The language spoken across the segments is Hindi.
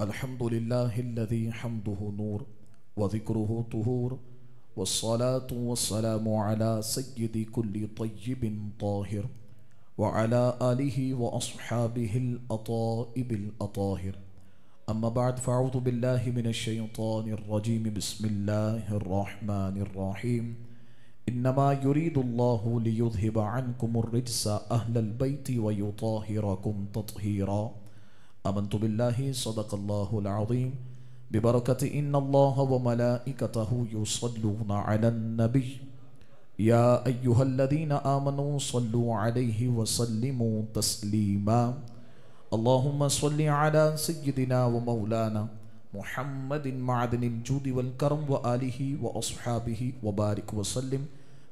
अल्हम्दुलिल्लाहिल्लज़ी हम्दुहु नूर व ज़िक्रुहु तुहूर वस्सलातु वस्सलामु अला सय्यिदि कुल्लि तय्यिबिन ताहिर व अला आलिहि व अस्हाबिहिल अताइबिल अताहिर। अम्मा बाद फ़अऊज़ु बिल्लाहि मिनश शैतानिर रजीम। बिस्मिल्लाहिर रहमानिर रहीम। इन्नमा युरीदुल्लाहु लियुज़हिबा अन्कुमुर रिज्सा अहलल बैति व युताहिरकुम तत्हीरा। आमन्तु बिल्लाहि सदक़ल्लाहुल अज़ीम। बिबरकति इन्नल्लाह व मलाइकतहु युसल्लूना अलन नबी या अय्युहल्लज़ीना आमनू सल्लु अलैहि व सल्लिमू तस्लीमा। अल्लाहुम्मा सल्लि अला सय्यिदिना व मौलाना मुहम्मदिन मअदनिल जूदि वल करम व आलिहि व अस्हाबिहि व बारिक व सल्लिम।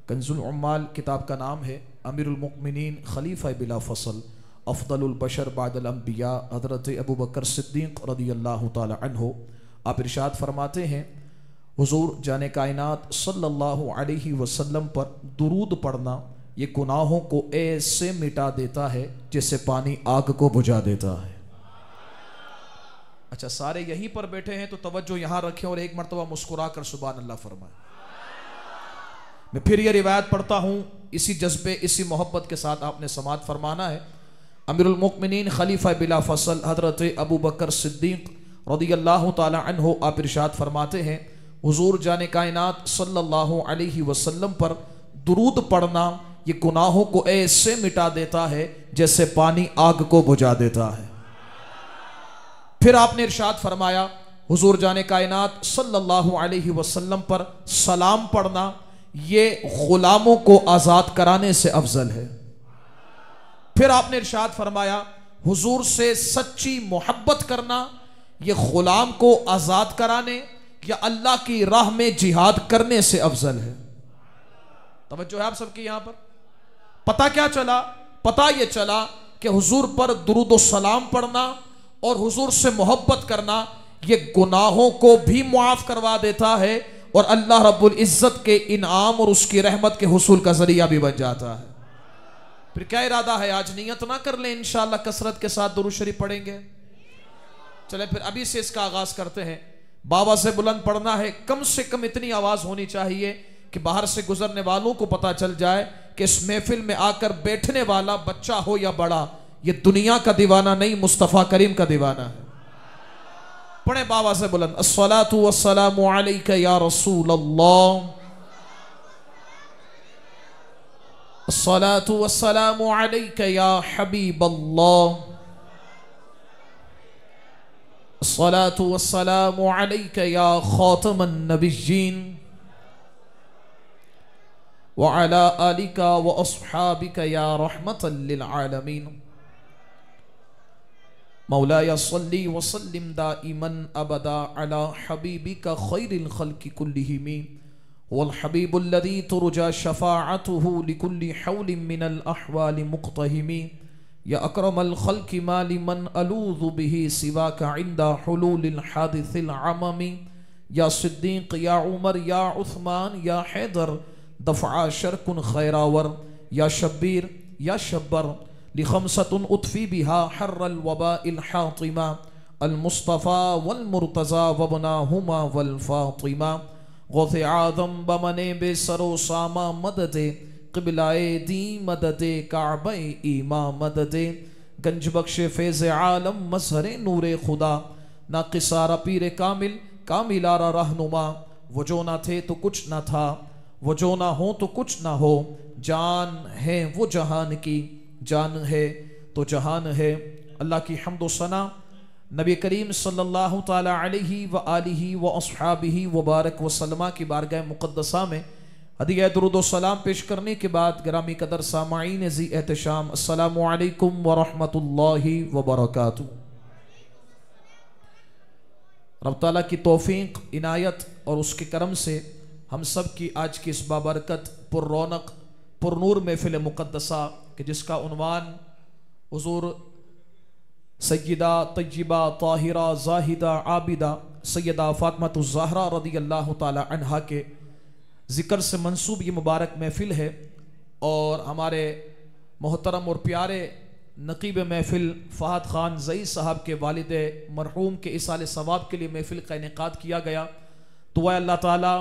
कंजुल उम्माल किताब का नाम है। अमीरुल मुमिनीन खलीफा बिला फसल अफ़दलुल बशर बादल अंबिया हज़रत अबू बकर सिद्दीक़ रज़ियल्लाहु ताला अन्हु आप इरशाद फरमाते हैं, हुज़ूर जाने कायनात सल्लल्लाहु अलैहि वसल्लम पर दुरूद पढ़ना ये गुनाहों को ऐसे मिटा देता है जैसे पानी आग को बुझा देता है। अच्छा, सारे यहीं पर बैठे हैं तो तवज्जो यहाँ रखें और एक मरतबा मुस्कुरा कर सुभान अल्लाह फरमाएं। मैं फिर ये रिवायत पढ़ता हूँ, इसी जज्बे इसी मोहब्बत के साथ आपने समात फरमाना है। अमीरुल मुमिनीन खलीफा बिला फसल हज़रत अबू बकर सिद्दीक़ रज़ियल्लाहु ताला अन्हु आप इरशाद फरमाते हैं, हुज़ूर जाने कायनात सल्लल्लाहु अलैहि वसल्लम पर दुरूद पढ़ना ये गुनाहों को ऐसे मिटा देता है जैसे पानी आग को बुझा देता है। फिर आपने इरशाद फरमाया, हुज़ूर जाने कायनात सल्लल्लाहु अलैहि वसल्लम पर सलाम पढ़ना ये गुलामों को आज़ाद कराने से अफजल है। फिर आपने इरशाद फरमाया, हुजूर से सच्ची मोहब्बत करना ये गुलाम को आज़ाद कराने या अल्लाह की राह में जिहाद करने से अफजल है। तवज्जो है आप सबकी यहाँ पर। पता क्या चला? पता ये चला कि हुजूर पर दुरूद व सलाम पढ़ना और हुजूर से मोहब्बत करना ये गुनाहों को भी मुआफ करवा देता है और अल्लाह रब्बुल इज्जत के इनाम और उसकी रहमत के हुसूल का जरिया भी बन जाता है। फिर क्या इरादा है? आज नियत ना कर लें, इंशाअल्लाह कसरत के साथ दुरूद शरीफ पढ़ेंगे। चले फिर अभी से इसका आगाज करते हैं। बाबा से बुलंद पढ़ना है, कम से कम इतनी आवाज होनी चाहिए कि बाहर से गुजरने वालों को पता चल जाए कि इस महफिल में आकर बैठने वाला बच्चा हो या बड़ा, ये दुनिया का दीवाना नहीं, मुस्तफा करीम का दीवाना है। पढ़े बाबा से बुलंद, अस्सलातु वस्सलामु अलैका या रसूल अल्लाह, अस्सलातु वस्सलामु अलैका या हबीब अल्लाह, अस्सलातु वस्सलामु अलैका या खातमन नबिय्यीन व अला आलिका व अस्हाबिका या रहमतल लिल आलमीन। मौलाया सल्ली व सल्लिम दाइमन अबदा अला हबीबिका खैरिल खल्क़ि कुल्लिहिम वल हबीबुल्लज़ी तुरजा शफ़ाअतुहु लिकुल्लि हौलिन मिनल अहवालि मुक़्तहिमी। या अकरमल खल्क़ि मा लिमन अलूज़ु बिही सिवाका इंदा हुलूलिल हादिसिल अममी। या सिद्दीक़ या उमर या उस्मान या हैदर दफ़अ शरकुन खैरावर। या शब्बीर या शब्बर लिखमसतुन उतफ़ी बिहा हर्रल वबाइल हातिमा। अल मुस्तफ़ा वल मुर्तज़ा वबनाहुमा वल फ़ातिमा। गौसे आज़म बमने बेसरो सामा मददे क़िबलाए दी मददे काबे ईमा मददे। गंज बख्शे फैज़ आलम मज़हरे नूरे खुदा ना किसारा पीर कामिल कामिलारा रहनुमा। वो जो ना थे तो कुछ ना था, वो जो ना हो तो कुछ ना हो। जान है वो जहान की, जान है तो जहान है। अल्लाह की हम्द व सना नबी करीम सल्लल्लाहु ताला अलैहि व आलिहि व अस्हाबिहि व बारक व सल्लमा की बारगाह मुक़द्दसा में हदिया दुरूद व सलाम पेश करने के बाद गिरामी कदर सामाईन ज़ी एहतशाम, अस्सलामु अलैकुम व रहमतुल्लाहि व बरकातुहू। रब ताला की तौफीक इनायत और उसके करम से हम सब की आज की इस बाबरकत पुर्रौनक पुरनूर महफिल मुक़द्दसा कि जिसका उन्वान हुज़ूर सय्यदा तय्यबा ताहिरा ज़ाहिदा आबिदा सैयदा फ़ातिमातुज़ ज़हरा रज़ियल्लाहु ताला अन्हा के ज़िक्र से मंसूब ये मुबारक महफिल है। और हमारे मोहतरम और प्यारे नकीब महफिल फ़हद ख़ान ज़ई साहब के वालिद मरहूम के इसाल सवाब के लिए महफिल का इनेकाद किया गया। दुआ अल्लाह ताला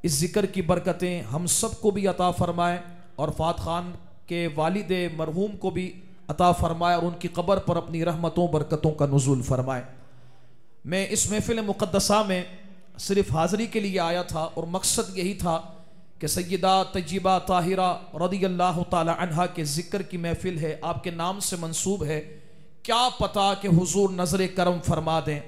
इस ज़िक्र की बरकतें हम सब को भी अता फ़रमाए और फ़हद ख़ान के वालिद मरहूम को भी अता फ़रमाए और उनकी कब्र पर अपनी रहमतों बरकतों का नुज़ूल फ़रमाए। मैं इस महफिल मुक़द्दसा में सिर्फ़ हाज़री के लिए आया था और मकसद यही था कि सैयदा तय्यबा ताहिरा रज़ियल्लाहु ताला अन्हा के ज़िक्र की महफिल है, आपके नाम से मंसूब है, क्या पता कि हुजूर नज़र करम फरमा दें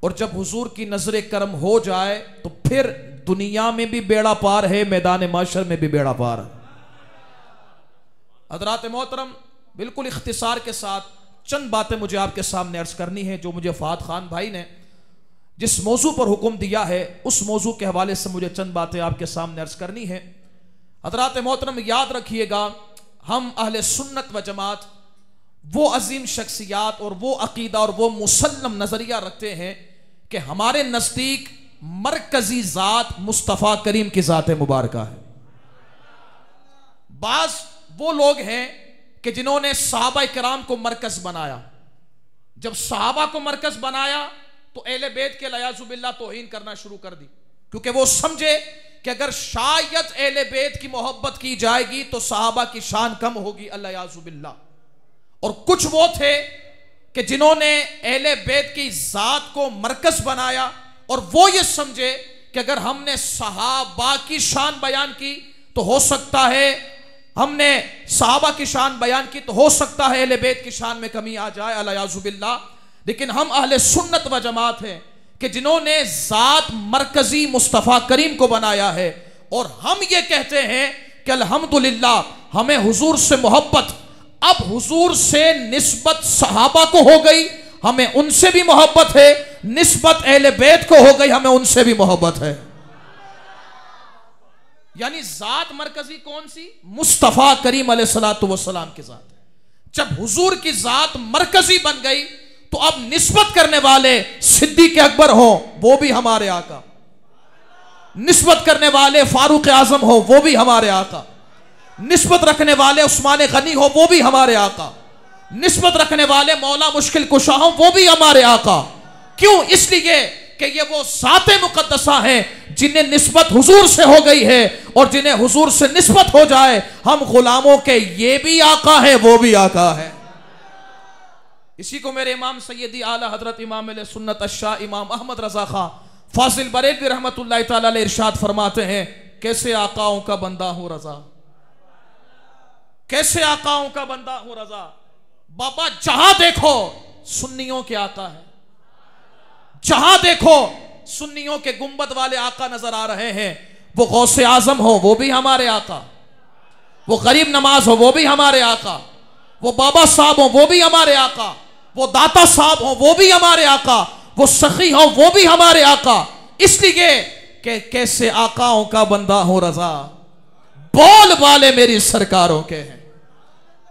और जब हुजूर की नज़र करम हो जाए तो फिर दुनिया में भी बेड़ा पार है, मैदान माशर में भी बेड़ा पार है। हज़रात मोहतरम, बिल्कुल इख्तिसार के साथ चंद बातें मुझे आपके सामने अर्ज करनी है। जो मुझे फ़हद ख़ान भाई ने जिस मौजू पर हुक्म दिया है उस मौजू के हवाले से मुझे चंद बातें आपके सामने अर्ज करनी है। हज़रात मोहतरम, याद रखिएगा, हम अहले सुन्नत व जमात वो अजीम शख्सियात और वो अकीदा और वो मुसल्लम नज़रिया रखते हैं कि हमारे नज़दीक मरकजी ज़ात मुस्तफ़ा करीम की ज़ात मुबारका है। बाज़ वो लोग हैं कि जिन्होंने सहाबा किराम को मरकज बनाया। जब सहाबा को मरकज बनाया तो अहले बैत के लयाजुबिल्ला तौहीन करना शुरू कर दी, क्योंकि वो समझे कि अगर शायद अहले बैत की मोहब्बत की जाएगी तो सहाबा की शान कम होगी, लयाजुबिल्ला। और कुछ वो थे कि जिन्होंने अहले बैत की जात को मरकज बनाया और वो ये समझे कि अगर हमने सहाबा की शान बयान की तो हो सकता है, हमने सहाबा की शान बयान की तो हो सकता है अहले बैत की शान में कमी आ जाए, अलियाज़ुबिल्लाह। लेकिन हम अहले सुन्नत व जमात हैं कि जिन्होंने ज़ात मरकजी मुस्तफ़ा करीम को बनाया है और हम ये कहते हैं कि अल्हम्दुलिल्लाह हमें हुजूर से मोहब्बत, अब हुजूर से निस्बत सहाबा को हो गई, हमें उनसे भी मोहब्बत है, निस्बत अहले बैत को हो गई, हमें उनसे भी मोहब्बत है। यानी ज़ात मरकजी कौन सी? मुस्तफ़ा करीम अलैहिस्सलातु वस्सलाम की ज़ात है। जब हुजूर की ज़ात मरकजी बन गई तो अब निस्बत करने वाले सिद्दीक़ अकबर हो वो भी हमारे आका, निस्बत करने वाले फारूक आजम हो वो भी हमारे आका, निस्बत रखने वाले उस्मान गनी हो वो भी हमारे आका, निस्बत रखने वाले मौला मुश्किल कुशा हो वो भी हमारे आका। क्यों? इसलिए कि ये वो ज़ाते मुक़द्दसा हैं जिन्हें निस्बत हुजूर से हो गई है और जिन्हें हुजूर से निस्बत हो जाए हम गुलामों के ये भी आका है वो भी आका है। इसी को मेरे इमाम सैयदी आला हजरत इमाम सुन्नत अश्शाह इमाम अहमद रज़ा खां फाजिल बरेलवी रहमतुल्लाह तआला अलैह इरशाद फरमाते हैं, कैसे आकाओं का बंदा हूं रज़ा, कैसे आकाओं का बंदा हूं रज़ा। बाबा जहां देखो सुन्नियों के आका है, जहां देखो सुन्नियों के गुंबद वाले आका नजर आ रहे हैं। वो गौसे आजम हो वो भी हमारे आका, वो गरीब नमाज हो वो भी हमारे आका, वो बाबा साहब हो वो भी हमारे आका, वो दाता साहब हो वो भी हमारे आका, वो सखी हो वो भी हमारे आका। इसलिए कि कैसे आकाओं का बंदा हो रज़ा, बोल वाले मेरी सरकारों के हैं।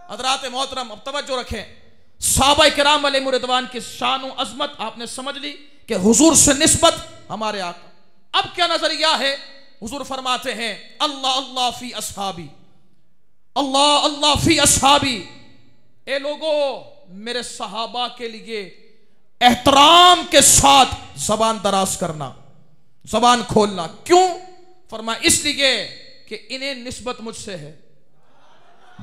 हज़रात मोहतरम, अब तवज्जो रखें, सहाबा किराम अलैहिम रिदवान की शान और अज़मत आपने समझ ली कि हुजूर से निस्बत हमारे आका। अब क्या नजरिया है? हुजूर फरमाते हैं अल्लाह अल्लाह फी अस्हाबी, अल्लाह अल्लाह फी अस्हाबी। ए लोगो, मेरे सहाबा के लिए एहतराम के साथ जबान दराज करना, जबान खोलना। क्यों? फरमाया इसलिए कि इन्हें निस्बत मुझसे है,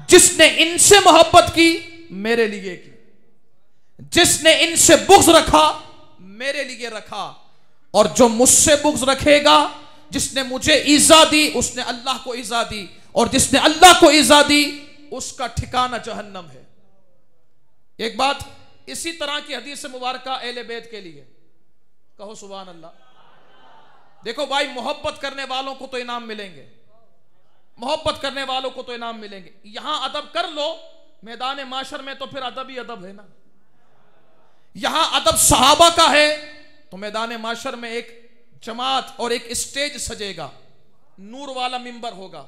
जिसने इनसे मोहब्बत की मेरे लिए की, जिसने इनसे बुग़्ज़ रखा मेरे लिए रखा, और जो मुझसे बुग़्ज़ रखेगा, जिसने मुझे ईज़ा दी उसने अल्लाह को ईज़ा दी, और जिसने अल्लाह को ईज़ा दी उसका ठिकाना जहन्नम है। एक बात इसी तरह की हदीस मुबारका अहले बैत के लिए, कहो सुभान अल्लाह। देखो भाई, मोहब्बत करने वालों को तो इनाम मिलेंगे, मोहब्बत करने वालों को तो इनाम मिलेंगे। यहां अदब कर लो, मैदान माशर में तो फिर अदब ही अदब है ना। यहां अदब सहाबा का है तो मैदान माशर में एक जमात और एक स्टेज सजेगा, नूर वाला मिंबर होगा,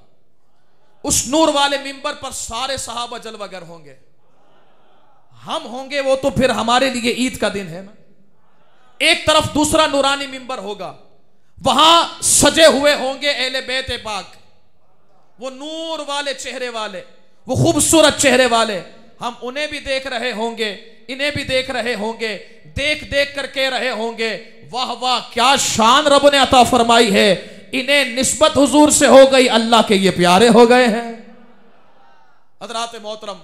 उस नूर वाले मिंबर पर सारे सहाबा जलवागर होंगे, हम होंगे, वो तो फिर हमारे लिए ईद का दिन है ना। एक तरफ दूसरा नूरानी मिंबर होगा, वहां सजे हुए होंगे अहले बैत पाक, वो नूर वाले चेहरे वाले, वो खूबसूरत चेहरे वाले, हम उन्हें भी देख रहे होंगे, इन्हें भी देख रहे होंगे, देख देख कर कह रहे होंगे वाह वाह क्या शान रब ने अता फरमाई है, इन्हें निस्बत हुजूर से हो गई, अल्लाह के ये प्यारे हो गए हैं। हज़रात मोहतरम,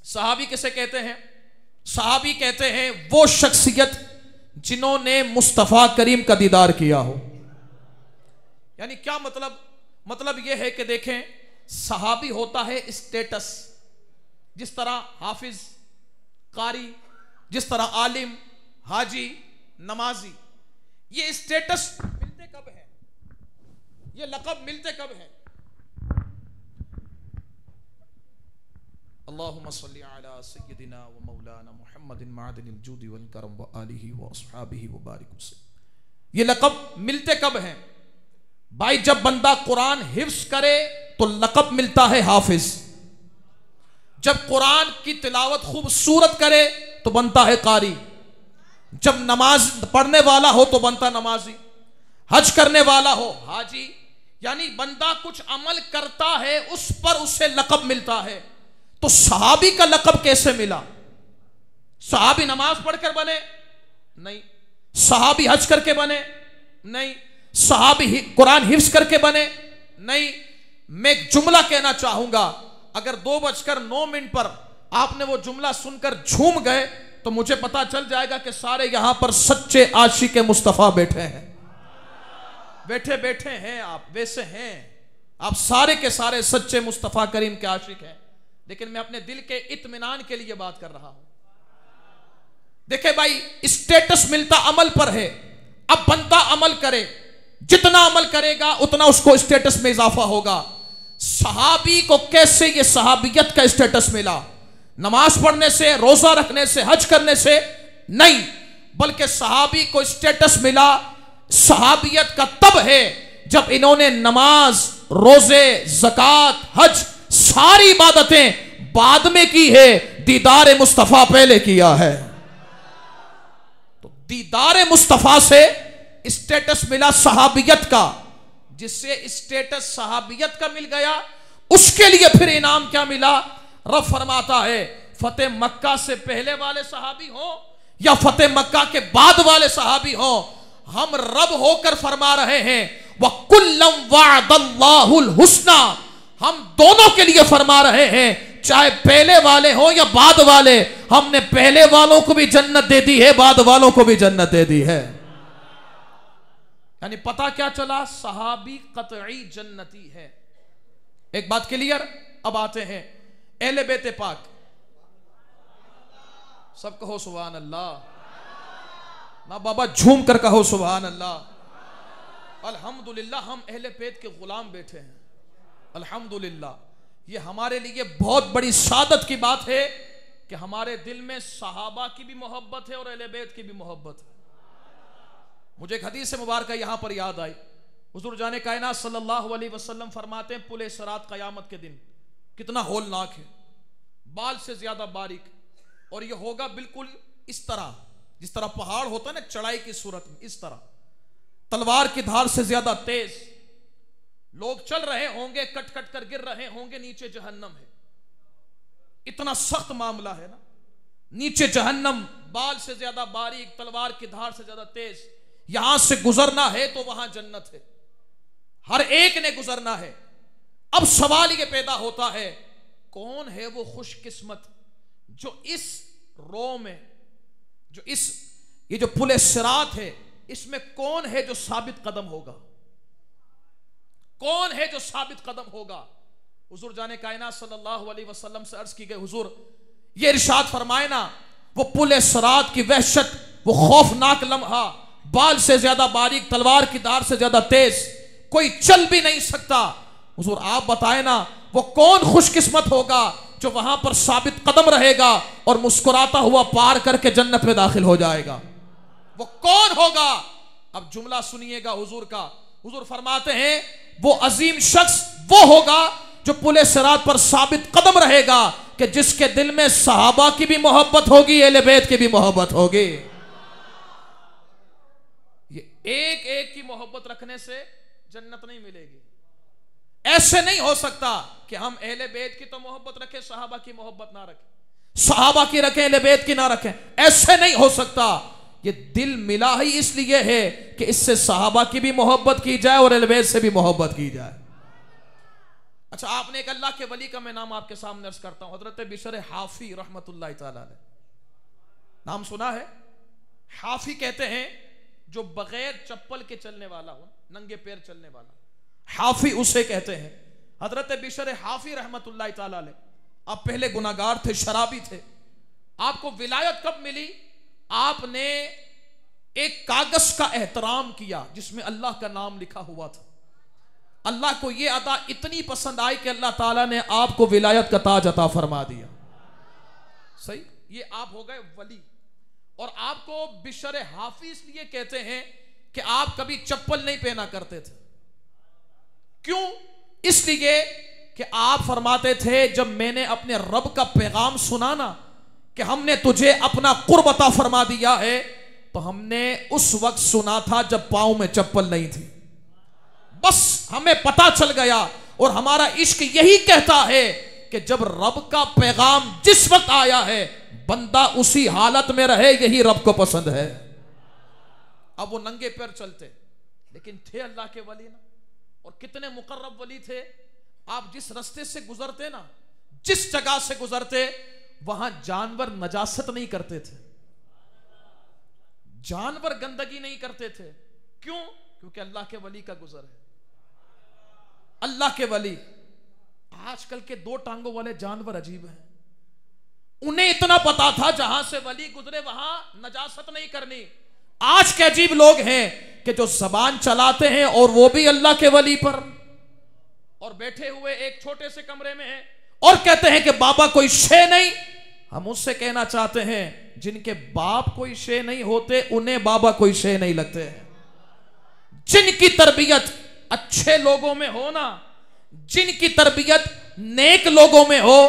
सहाबी किसे कहते हैं? सहाबी कहते हैं वो शख्सियत जिन्होंने मुस्तफ़ा करीम का दीदार किया हो। यानी क्या मतलब? मतलब यह है कि देखें, सहाबी होता है स्टेटस, जिस तरह हाफिज, कारी, जिस तरह आलिम, हाजी, नमाजी, ये स्टेटस मिलते कब है, ये लक़ब मिलते कब है? अल्लाहुम्मा सल्ली अला सय्यदिना व मौलाना मुहम्मदिन मादिनिल जूदि वल करम व आलिहि व अस्हाबिहि व बारिक वसल्लम। ये लक़ब मिलते कब हैं भाई? जब बंदा कुरान हिफ्ज़ करे तो लक़ब मिलता है हाफिज, जब कुरान की तिलावत खूबसूरत करे तो बनता है कारी, जब नमाज पढ़ने वाला हो तो बनता नमाजी, हज करने वाला हो हाजी। यानी बंदा कुछ अमल करता है उस पर उसे लक़ब मिलता है। तो सहाबी का लक़ब कैसे मिला? सहाबी नमाज पढ़कर बने? नहीं। सहाबी हज करके बने? नहीं। सहाबी कुरान हिफ्ज़ करके बने? नहीं। मैं एक जुमला कहना चाहूंगा, अगर 2:09 पर आपने वो जुमला सुनकर झूम गए तो मुझे पता चल जाएगा कि सारे यहां पर सच्चे आशिक मुस्तफ़ा बैठे हैं। बैठे बैठे हैं आप, वैसे हैं आप, सारे के सारे सच्चे मुस्तफ़ा करीम के आशिक हैं। लेकिन मैं अपने दिल के इत्मीनान के लिए बात कर रहा हूं। देखे भाई, स्टेटस मिलता अमल पर है। अब बनता अमल करे, जितना अमल करेगा उतना उसको स्टेटस में इजाफा होगा। सहाबी को कैसे ये सहाबियत का स्टेटस मिला? नमाज पढ़ने से, रोजा रखने से, हज करने से नहीं, बल्कि सहाबी को स्टेटस मिला सहाबियत का तब है जब इन्होंने नमाज, रोजे, ज़कात, हज सारी इबादतें बाद में की है, दीदार मुस्तफ़ा पहले किया है। तो दीदार मुस्तफ़ा से स्टेटस मिला सहाबियत का। जिससे स्टेटस सहाबियत का मिल गया, उसके लिए फिर इनाम क्या मिला? रब फरमाता है फतेह मक्का से पहले वाले सहाबी हो या फतेह मक्का के बाद वाले सहाबी हो, हम रब होकर फरमा रहे हैं वकुल्लम वअदल्लाहुल हुस्ना, हम दोनों के लिए फरमा रहे हैं, चाहे पहले वाले हो या बाद वाले, हमने पहले वालों को भी जन्नत दे दी है, बाद वालों को भी जन्नत दे दी है। यानी पता क्या चला? सहाबी कतई जन्नती है। एक बात क्लियर। अब आते हैं अहले बैत पाक। सब कहो सुभान अल्लाह। ना बाबा झूम कर कहो सुभान अल्लाह। अल्हम्दुलिल्लाह हम अहले बैत के गुलाम बैठे हैं। अल्हम्दुलिल्लाह ये हमारे लिए बहुत बड़ी सादत की बात है कि हमारे दिल में सहाबा की भी मोहब्बत है और अहले बैत की भी मोहब्बत है। मुझे एक हदीस मुबारक यहां पर याद आई। हुजूर जाने कायनात सल्लल्लाहु अलैहि वसल्लम फरमाते हैं पुल सिरात क़यामत के दिन कितना होलनाक है, बाल से ज्यादा बारीक, और ये होगा बिल्कुल इस तरह, जिस तरह पहाड़ होता है ना चढ़ाई की सूरत में, इस तरह तलवार की धार से ज्यादा तेज। लोग चल रहे होंगे, कट कट कर गिर रहे होंगे, नीचे जहन्नम है। इतना सख्त मामला है ना, नीचे जहन्नम, बाल से ज्यादा बारीक, तलवार की धार से ज्यादा तेज। यहां से गुजरना है तो वहां जन्नत है, हर एक ने गुजरना है। अब सवाल ये पैदा होता है, कौन है वो खुशकिस्मत जो इस रो में, जो इस ये जो पुल सिरात है, इसमें कौन है जो साबित कदम होगा? कौन है जो साबित कदम होगा? हुजूर जाने कायनात सल्लल्लाहु अलैहि वसल्लम से अर्ज की गई, हुजूर ये इरशाद फरमाए ना, वो पुल सिरात की वहशत, वो खौफनाक लम्हा, बाल से ज्यादा बारीक, तलवार की धार से ज्यादा तेज, कोई चल भी नहीं सकता। हुजूर आप बताए ना, वो कौन खुशकिस्मत होगा जो वहां पर साबित कदम रहेगा और मुस्कुराता हुआ पार करके जन्नत में दाखिल हो जाएगा? वो कौन होगा? अब जुमला सुनिएगा हुजूर का। हुजूर फरमाते हैं वो अजीम शख्स वो होगा जो पुल सिरात पर साबित कदम रहेगा कि जिसके दिल में सहाबा की भी मोहब्बत होगी, अहले बैत की भी मोहब्बत होगी। ये एक एक की मोहब्बत रखने से जन्नत नहीं मिलेगी। ऐसे नहीं हो सकता कि हम अहले बैत की तो मोहब्बत रखें, सहाबा की मोहब्बत ना रखें। सहाबा की रखें, अहले बैत की ना रखें, ऐसे नहीं हो सकता। ये दिल मिला ही इसलिए है कि इससे सहाबा की भी मोहब्बत की जाए और अहले बैत से भी मोहब्बत की जाए। अच्छा, आपने एक अल्लाह के वली का मैं नाम आपके सामने अर्ज करता हूं, हजरत बिशर हाफी रहमतुल्लाह तआला अलैह। नाम सुना है? हाफी कहते हैं जो बगैर चप्पल के चलने वाला हो, नंगे पैर चलने वाला, हाफी उसे कहते हैं। हजरत बिशर हाफी रहमतुल्लाह तआला अलैह, आप पहले गुनाहगार थे, शराबी थे। आपको विलायत कब मिली? आपने एक कागज का एहतराम किया जिसमें अल्लाह का नाम लिखा हुआ था। अल्लाह को यह अदा इतनी पसंद आई कि अल्लाह ताला ने आपको विलायत का ताज अता फरमा दिया। सही, ये आप हो गए वली। और आपको बिशर हाफी इसलिए कहते हैं कि आप कभी चप्पल नहीं पहना करते थे। क्यों? इसलिए कि आप फरमाते थे, जब मैंने अपने रब का पैगाम सुना ना कि हमने तुझे अपना कुर्ब अता फरमा दिया है, तो हमने उस वक्त सुना था जब पांव में चप्पल नहीं थी। बस हमें पता चल गया। और हमारा इश्क यही कहता है कि जब रब का पैगाम जिस वक्त आया है, बंदा उसी हालत में रहे, यही रब को पसंद है। अब वो नंगे पैर चलते, लेकिन थे अल्लाह के वली ना। और कितने मुकर्रब वली थे। आप जिस रास्ते से गुजरते ना, जिस जगह से गुजरते, वहां जानवर नजासत नहीं करते थे, जानवर गंदगी नहीं करते थे। क्यों? क्योंकि अल्लाह के वली का गुजर है। अल्लाह के वली। आजकल के दो टांगों वाले जानवर अजीब हैं। उन्हें इतना पता था जहां से वली गुजरे वहां नजासत नहीं करनी। आज के अजीब लोग हैं कि जो जबान चलाते हैं और वो भी अल्लाह के वली पर, और बैठे हुए एक छोटे से कमरे में हैं और कहते हैं कि बाबा कोई शे नहीं। हम उससे कहना चाहते हैं, जिनके बाप कोई शे नहीं होते उन्हें बाबा कोई शे नहीं लगते हैं। जिनकी तरबियत अच्छे लोगों में हो ना, जिनकी तरबियत नेक लोगों में हो,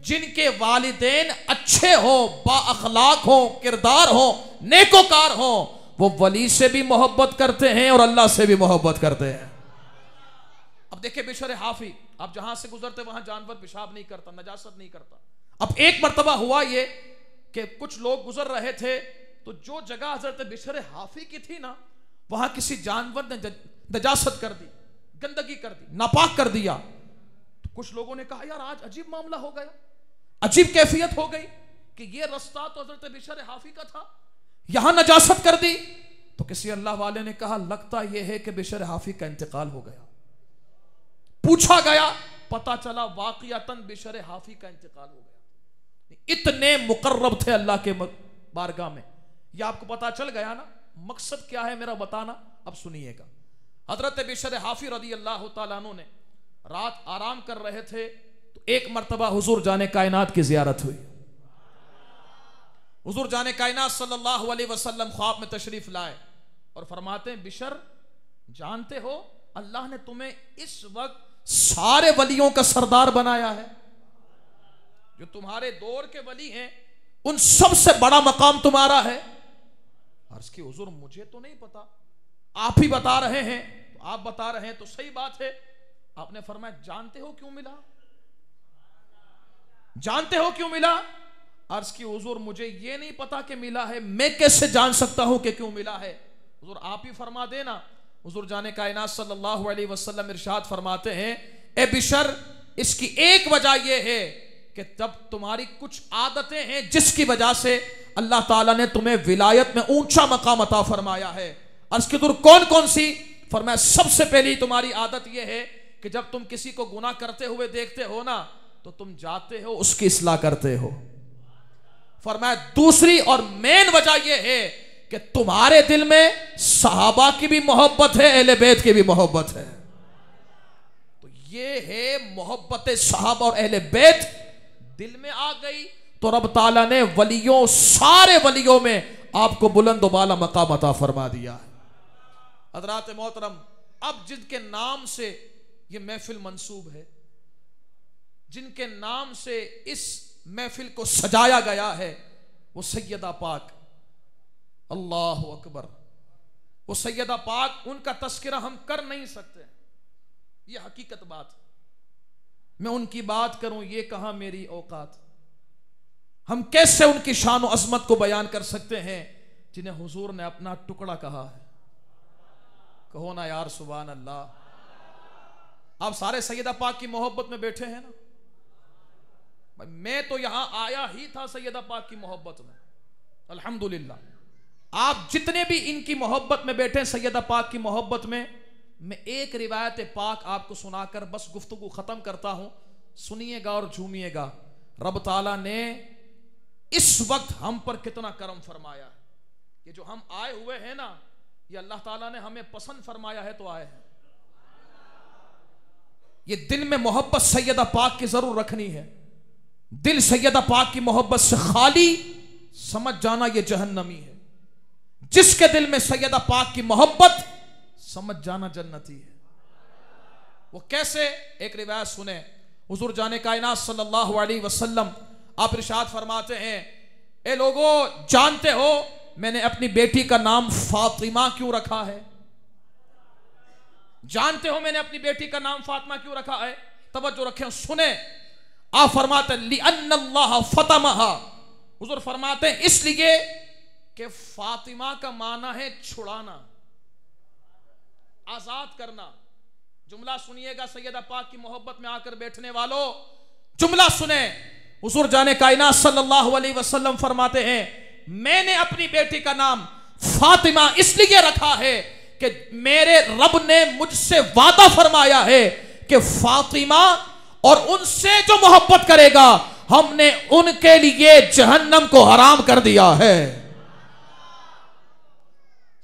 जिनके वालिदैन अच्छे हो, बाअखलाक हो, किरदार हो, नेकोकार हो, वो वली से भी मोहब्बत करते हैं और अल्लाह से भी मोहब्बत करते हैं। अब देखिए बिशर हाफी, आप जहां से गुजरते वहां जानवर पेशाब नहीं करता, नजासत नहीं करता। अब एक मर्तबा हुआ ये कि कुछ लोग गुजर रहे थे, तो जो जगह हजरत बिशर हाफी की थी ना, वहां किसी जानवर ने नजासत कर दी, गंदगी कर दी, नापाक कर दिया। तो कुछ लोगों ने कहा, यार आज अजीब मामला हो गया, अजीब कैफियत हो गई कि ये रास्ता तो हजरत बिशर हाफी का था, यहां नजासत कर दी। तो किसी अल्लाह वाले ने कहा, लगता यह है कि बिशर हाफी का इंतकाल हो गया। पूछा गया, पता चला वाकयातन बिशर हाफी का इंतकाल हो गया। इतने मुकर्रब थे अल्लाह के बारगाह में। यह आपको पता चल गया ना। मकसद क्या है मेरा बताना, अब सुनिएगा। हजरत बिशर हाफी रदी अल्लाह तआला अन्हु ने रात आराम कर रहे थे, तो एक मर्तबा हुजूर जाने कायनात की जियारत हुई। हुजूर जाने कायनात सल्लल्लाहु अलैहि वसल्लम ख्वाब में तशरीफ लाए और फरमाते हैं, बिशर जानते हो अल्लाह ने तुम्हें इस वक्त सारे वलियों का सरदार बनाया है। जो तुम्हारे दौर के वली हैं उन सबसे बड़ा मकाम तुम्हारा है। अर्ज की, हुजूर मुझे तो नहीं पता, आप ही बता रहे हैं। तो आप बता रहे हैं तो सही बात है। आपने फरमाया, जानते हो क्यों मिला? जानते हो क्यों मिला? अर्ज की, हुजूर मुझे ये नहीं पता कि मिला है, मैं कैसे जान सकता हूं कि क्यों मिला है? हुजूर आप ही फरमा देना। हुजूर जाने कायनात सल्लल्लाहु अलैहि वसल्लम इरशाद फरमाते हैं, ए बिशर, इसकी एक वजह यह है कि तब तुम्हारी कुछ आदतें हैं जिसकी वजह से अल्लाह ताला ने तुम्हें विलायत में ऊंचा मकाम अता फरमाया है। अर्ज की, हुजूर कौन कौन सी? फरमाया, सबसे पहली तुम्हारी आदत यह है कि जब तुम किसी को गुनाह करते हुए देखते हो ना, तो तुम जाते हो उसकी इस्लाह करते हो। फरमाया, दूसरी और मेन वजह यह है कि तुम्हारे दिल में सहाबा की भी मोहब्बत है, अहले बैत की भी मोहब्बत है। तो ये है मोहब्बत सहाबा और अहले बैत दिल में आ गई तो रब ताला ने वलियों, सारे वलियों में आपको बुलंद बाला मकाम अता फरमा दिया है। हज़रात मोहतरम, अब जिनके नाम से ये महफिल मंसूब है, जिनके नाम से इस महफिल को सजाया गया है, वो सैयदा पाक, अल्लाह अकबर, वो सैयदा पाक, उनका तस्करा हम कर नहीं सकते, ये हकीकत बात। मैं उनकी बात करूं ये कहां मेरी औकात। हम कैसे उनकी शान और अजमत को बयान कर सकते हैं जिन्हें हुजूर ने अपना टुकड़ा कहा है। कहो ना यार सुभान अल्लाह। आप सारे सैयदा पाक की मोहब्बत में बैठे हैं ना। मैं तो यहां आया ही था सैयदा पाक की मोहब्बत में, अल्हम्दुलिल्लाह। आप जितने भी इनकी मोहब्बत में बैठे हैं, सैयदा पाक की मोहब्बत में, मैं एक रिवायत पाक आपको सुनाकर बस गुफ्तगू खत्म करता हूं। सुनिएगा और झूमिएगा। रब ताला ने इस वक्त हम पर कितना करम फरमाया है। ये जो हम आए हुए हैं ना, ये अल्लाह ताला ने हमें पसंद फरमाया है तो आए हैं। ये दिल में मोहब्बत सैयदा पाक की जरूर रखनी है। दिल सैयदा पाक की मोहब्बत से खाली, समझ जाना ये जहन्नमी है। जिसके दिल में सैयदा पाक की मोहब्बत, समझ जाना जन्नती है। वो कैसे? एक रिवायत सुने। हुजूर जाने कायनात सल्लल्लाहु अलैहि वसल्लम आप इरशाद फरमाते हैं, ए लोगों, जानते हो मैंने अपनी बेटी का नाम फातिमा क्यों रखा है? जानते हो मैंने अपनी बेटी का नाम फातिमा क्यों रखा है? तवज्जो रखें, सुने। आप फरमाते हैं लिअन्नल्लाह फतमहा। हुजूर फरमाते हैं इसलिए कि फातिमा का माना है छुड़ाना, आजाद करना। जुमला सुनिएगा सैयदा पाक की मोहब्बत में आकर बैठने वालों, जुमला सुने। हुजूर जाने कायनात सल्लल्लाहु अलैहि वसल्लम फरमाते हैं, मैंने अपनी बेटी का नाम फातिमा इसलिए रखा है कि मेरे रब ने मुझसे वादा फरमाया है कि फातिमा और उनसे जो मोहब्बत करेगा, हमने उनके लिए जहन्नम को हराम कर दिया है।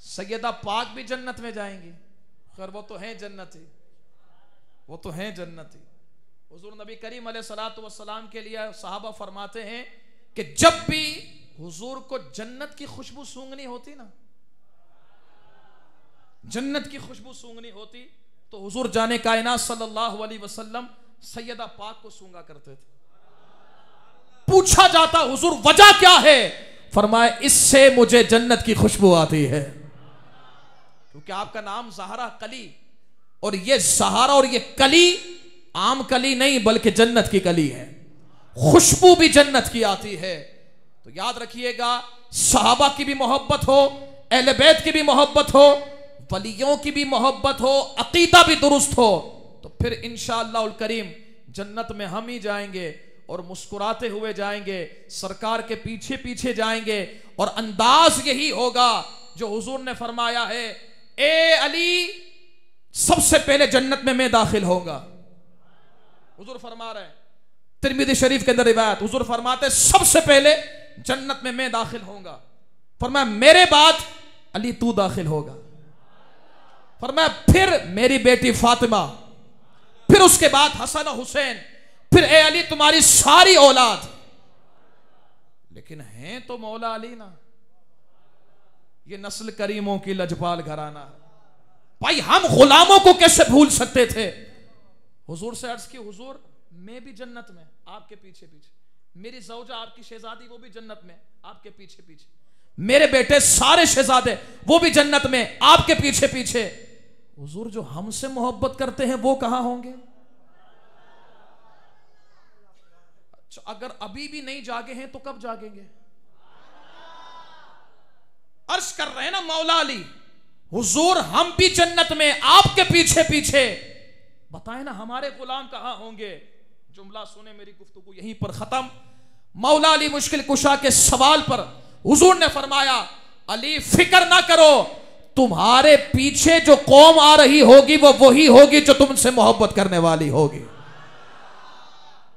सैयदा पाक भी जन्नत में जाएंगी। खैर वो तो हैं जन्नती, वो तो हैं जन्नती। हुजूर नबी करीम अलैहिस्सलातु वस्सलाम के लिए सहाबा फरमाते हैं कि जब भी हुजूर को जन्नत की खुशबू सूंघनी होती ना, जन्नत की खुशबू सूंघनी होती, तो हुजूर जाने कायनात सल्लल्लाहु अलैहि वसल्लम सैयदा पाक को सूंघा करते थे। पूछा जाता हुजूर वजह क्या है? फरमाए इससे मुझे जन्नत की खुशबू आती है। क्योंकि आपका नाम ज़हरा कली, और ये ज़हरा और ये कली आम कली नहीं बल्कि जन्नत की कली है। खुशबू भी जन्नत की आती है। तो याद रखिएगा, सहाबा की भी मोहब्बत हो, अहले बैत की भी मोहब्बत हो, वलियों की भी मोहब्बत हो, अकीदा भी दुरुस्त हो, तो फिर इंशाअल्लाहुल करीम जन्नत में हम ही जाएंगे और मुस्कुराते हुए जाएंगे, सरकार के पीछे पीछे जाएंगे। और अंदाज यही होगा जो हुजूर ने फरमाया है, ए अली सबसे पहले जन्नत में मैं दाखिल होगा। हुजूर फरमा रहे हैं, तिरमिज़ी शरीफ के अंदर रिवायत, हुजूर फरमाते सबसे पहले जन्नत में मैं दाखिल होऊंगा। फरमाया मेरे बाद अली तू दाखिल होगा। फरमाया फिर मेरी बेटी फातिमा, फिर उसके बाद हसन और हुसैन, फिर ए अली तुम्हारी सारी औलाद। लेकिन हैं तो मौला अली ना, ये नस्ल करीमों की लजपाल घराना है। भाई हम गुलामों को कैसे भूल सकते थे? हुजूर से अर्ज की, हुजूर मैं भी जन्नत में आपके पीछे पीछे, मेरी ज़ौजा आपकी शहजादी वो भी जन्नत में आपके पीछे पीछे, मेरे बेटे सारे शहजादे वो भी जन्नत में आपके पीछे पीछे। हुजूर जो हमसे मोहब्बत करते हैं वो कहां होंगे? अच्छा, अगर अभी भी नहीं जागे हैं तो कब जागेंगे? अर्ज कर रहे हैं ना मौला अली, हुजूर हम भी जन्नत में आपके पीछे पीछे, बताए ना हमारे गुलाम कहां होंगे? जुमला सुने, मेरी गुफ्तगू यहीं पर खत्म। मौला अली मुश्किल कुशा के सवाल पर हुजूर ने फरमाया, अली फिक्र ना करो, तुम्हारे पीछे जो कौम आ रही होगी वो वही होगी जो तुमसे मोहब्बत करने वाली होगी।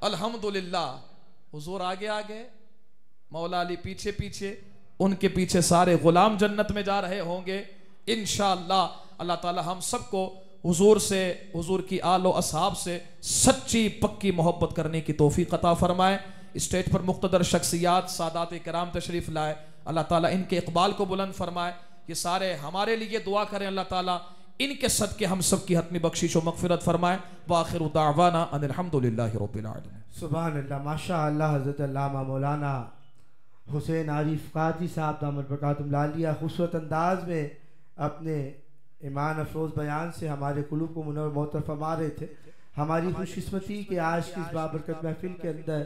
अल्हम्दुलिल्लाह, हुजूर आगे आगे, मौला अली पीछे पीछे, उनके पीछे सारे गुलाम जन्नत में जा रहे होंगे इंशाअल्लाह। अल्लाह ताला हम सबको हुजूर से, हुजूर की आलो असहाब से सच्ची पक्की मोहब्बत करने की तौफीक अता फरमाए। स्टेज पर मुख्तदर शख्सियात सादात कराम तशरीफ लाए, अल्लाह ताला इनके इकबाल को बुलंद फरमाए। ये सारे हमारे लिए दुआ करें, अल्लाह ताला इनके सदके हम सब की हतमी बख्शिश व मगफिरत फरमाए। व आखिरु दावाना अनिल हम्दुलिल्लाहि रब्बिल आलमीन। सुभान अल्लाह, माशा अल्लाह। हज़रत अल्लामा मौलाना हुसैन आरिफ काजी साहब दामद बरकातुहु लालिया खूबसूरत अंदाज में अपने ईमान अफरोज़ बयान से हमारे कुलूब को मुनव्वर मोहतर फरमा रहे थे। हमारी खुशकिस्मती कि आज की इस बाबरकत महफिल के अंदर